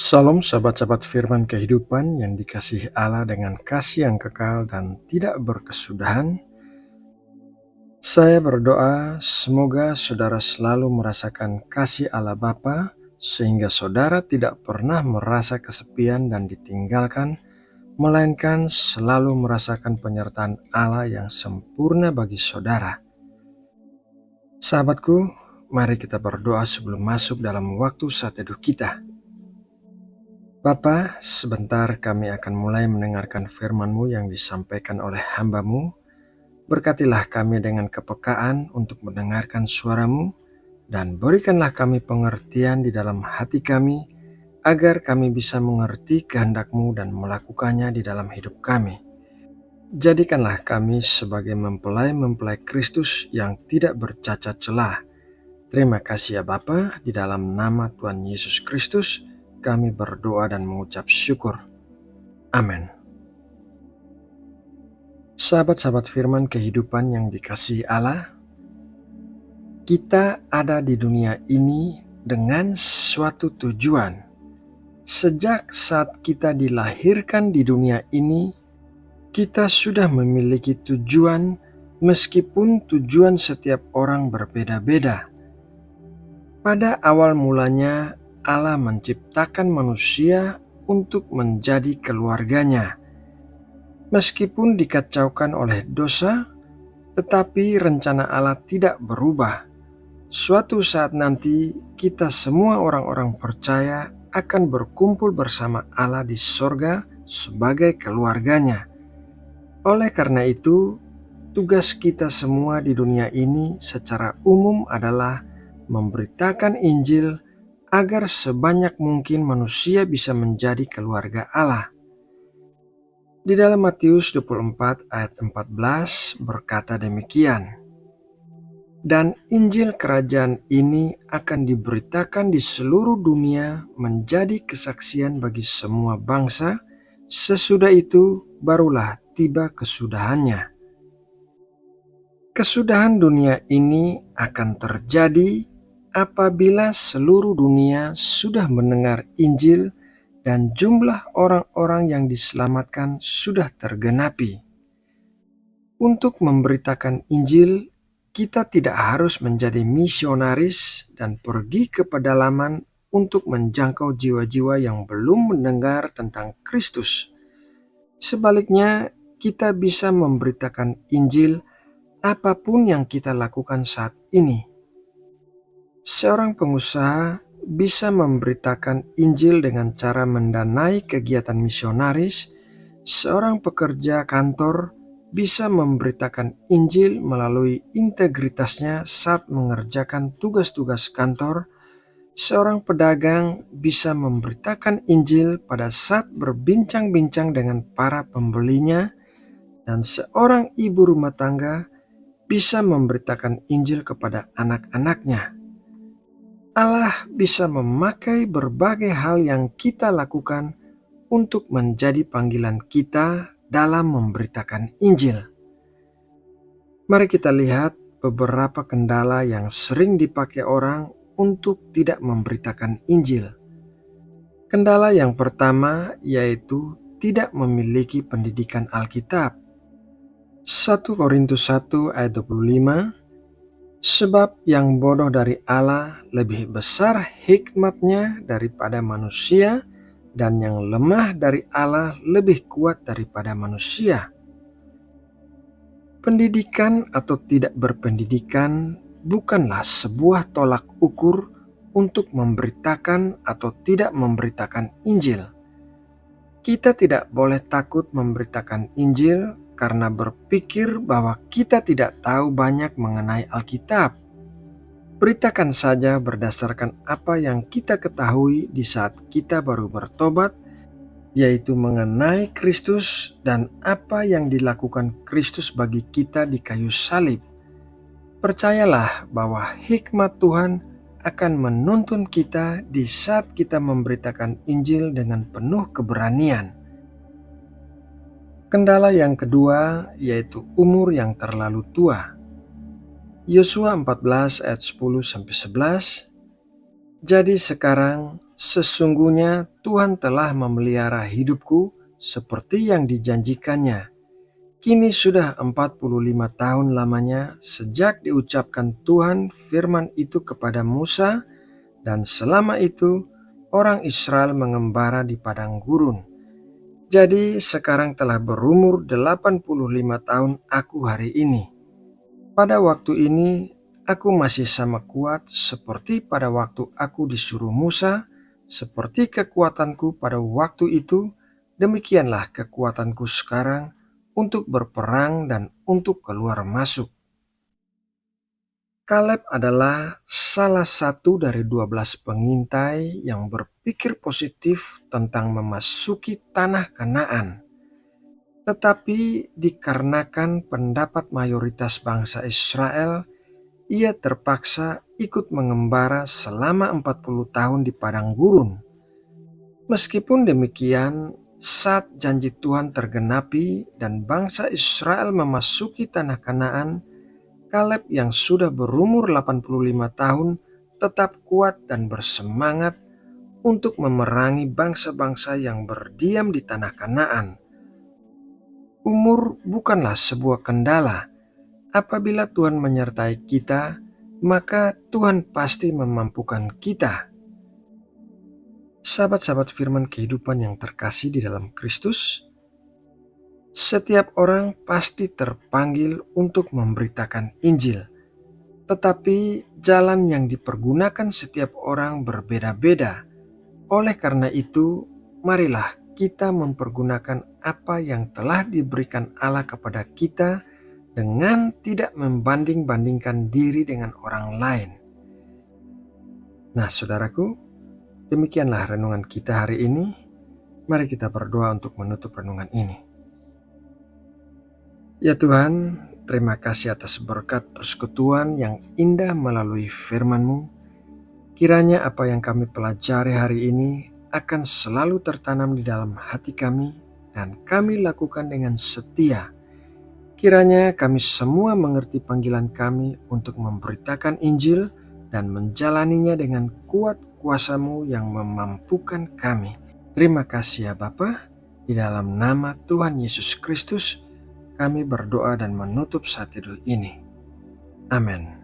Salam sahabat-sahabat firman kehidupan yang dikasihi Allah dengan kasih yang kekal dan tidak berkesudahan. Saya berdoa semoga saudara selalu merasakan kasih Allah Bapa sehingga saudara tidak pernah merasa kesepian dan ditinggalkan, melainkan selalu merasakan penyertaan Allah yang sempurna bagi saudara. Sahabatku, mari kita berdoa sebelum masuk dalam waktu saat teduh kita. Bapa, sebentar kami akan mulai mendengarkan firman-Mu yang disampaikan oleh hamba-Mu. Berkatilah kami dengan kepekaan untuk mendengarkan suara-Mu, dan berikanlah kami pengertian di dalam hati kami, agar kami bisa mengerti kehendak-Mu dan melakukannya di dalam hidup kami. Jadikanlah kami sebagai mempelai-mempelai Kristus yang tidak bercacat celah. Terima kasih ya Bapa, di dalam nama Tuhan Yesus Kristus, kami berdoa dan mengucap syukur. Amin. Sahabat-sahabat firman kehidupan yang dikasihi Allah, kita ada di dunia ini dengan suatu tujuan. Sejak saat kita dilahirkan di dunia ini, kita sudah memiliki tujuan meskipun tujuan setiap orang berbeda-beda. Pada awal mulanya, Allah menciptakan manusia untuk menjadi keluarganya. Meskipun dikacaukan oleh dosa, tetapi rencana Allah tidak berubah. Suatu saat nanti, kita semua orang-orang percaya akan berkumpul bersama Allah di sorga sebagai keluarganya. Oleh karena itu, tugas kita semua di dunia ini secara umum adalah memberitakan Injil agar sebanyak mungkin manusia bisa menjadi keluarga Allah. Di dalam Matius 24 ayat 14 berkata demikian, "Dan Injil kerajaan ini akan diberitakan di seluruh dunia menjadi kesaksian bagi semua bangsa, sesudah itu barulah tiba kesudahannya." Kesudahan dunia ini akan terjadi apabila seluruh dunia sudah mendengar Injil dan jumlah orang-orang yang diselamatkan sudah tergenapi. Untuk memberitakan Injil, kita tidak harus menjadi misionaris dan pergi ke pedalaman untuk menjangkau jiwa-jiwa yang belum mendengar tentang Kristus. Sebaliknya, kita bisa memberitakan Injil apapun yang kita lakukan saat ini. Seorang pengusaha bisa memberitakan Injil dengan cara mendanai kegiatan misionaris. Seorang pekerja kantor bisa memberitakan Injil melalui integritasnya saat mengerjakan tugas-tugas kantor. Seorang pedagang bisa memberitakan Injil pada saat berbincang-bincang dengan para pembelinya, dan seorang ibu rumah tangga bisa memberitakan Injil kepada anak-anaknya. Allah bisa memakai berbagai hal yang kita lakukan untuk menjadi panggilan kita dalam memberitakan Injil. Mari kita lihat beberapa kendala yang sering dipakai orang untuk tidak memberitakan Injil. Kendala yang pertama yaitu tidak memiliki pendidikan Alkitab. 1 Korintus 1 ayat 25, "Sebab yang bodoh dari Allah lebih besar hikmatnya daripada manusia, dan yang lemah dari Allah lebih kuat daripada manusia." Pendidikan atau tidak berpendidikan bukanlah sebuah tolak ukur untuk memberitakan atau tidak memberitakan Injil. Kita tidak boleh takut memberitakan Injil karena berpikir bahwa kita tidak tahu banyak mengenai Alkitab. Beritakan saja berdasarkan apa yang kita ketahui di saat kita baru bertobat, yaitu mengenai Kristus dan apa yang dilakukan Kristus bagi kita di kayu salib. Percayalah bahwa hikmat Tuhan akan menuntun kita di saat kita memberitakan Injil dengan penuh keberanian. Kendala yang kedua yaitu umur yang terlalu tua. Yosua 14 ayat 10-11, "Jadi sekarang Sesungguhnya Tuhan telah memelihara hidupku seperti yang dijanjikannya. Kini sudah 45 tahun lamanya sejak diucapkan Tuhan firman itu kepada Musa, dan selama itu orang Israel mengembara di padang gurun. Jadi sekarang telah berumur 85 tahun aku hari ini. Pada waktu ini aku masih sama kuat seperti pada waktu aku disuruh Musa, seperti kekuatanku pada waktu itu, demikianlah kekuatanku sekarang untuk berperang dan untuk keluar masuk. Kaleb adalah salah satu dari 12 pengintai yang berpikir positif tentang memasuki tanah Kanaan. Tetapi dikarenakan pendapat mayoritas bangsa Israel, ia terpaksa ikut mengembara selama 40 tahun di padang gurun. Meskipun demikian, saat janji Tuhan tergenapi dan bangsa Israel memasuki tanah Kanaan, Kaleb yang sudah berumur 85 tahun tetap kuat dan bersemangat untuk memerangi bangsa-bangsa yang berdiam di tanah Kanaan. Umur bukanlah sebuah kendala. Apabila Tuhan menyertai kita, maka Tuhan pasti memampukan kita. Sahabat-sahabat firman kehidupan yang terkasih di dalam Kristus, setiap orang pasti terpanggil untuk memberitakan Injil. Tetapi jalan yang dipergunakan setiap orang berbeda-beda. Oleh karena itu, marilah kita mempergunakan apa yang telah diberikan Allah kepada kita dengan tidak membanding-bandingkan diri dengan orang lain. Nah, saudaraku, demikianlah renungan kita hari ini. Mari kita berdoa untuk menutup renungan ini. Ya Tuhan, terima kasih atas berkat persekutuan yang indah melalui firman-Mu. Kiranya apa yang kami pelajari hari ini akan selalu tertanam di dalam hati kami dan kami lakukan dengan setia. Kiranya kami semua mengerti panggilan kami untuk memberitakan Injil dan menjalaninya dengan kuat kuasa-Mu yang memampukan kami. Terima kasih ya Bapa, di dalam nama Tuhan Yesus Kristus kami berdoa dan menutup saat teduh ini. Amin.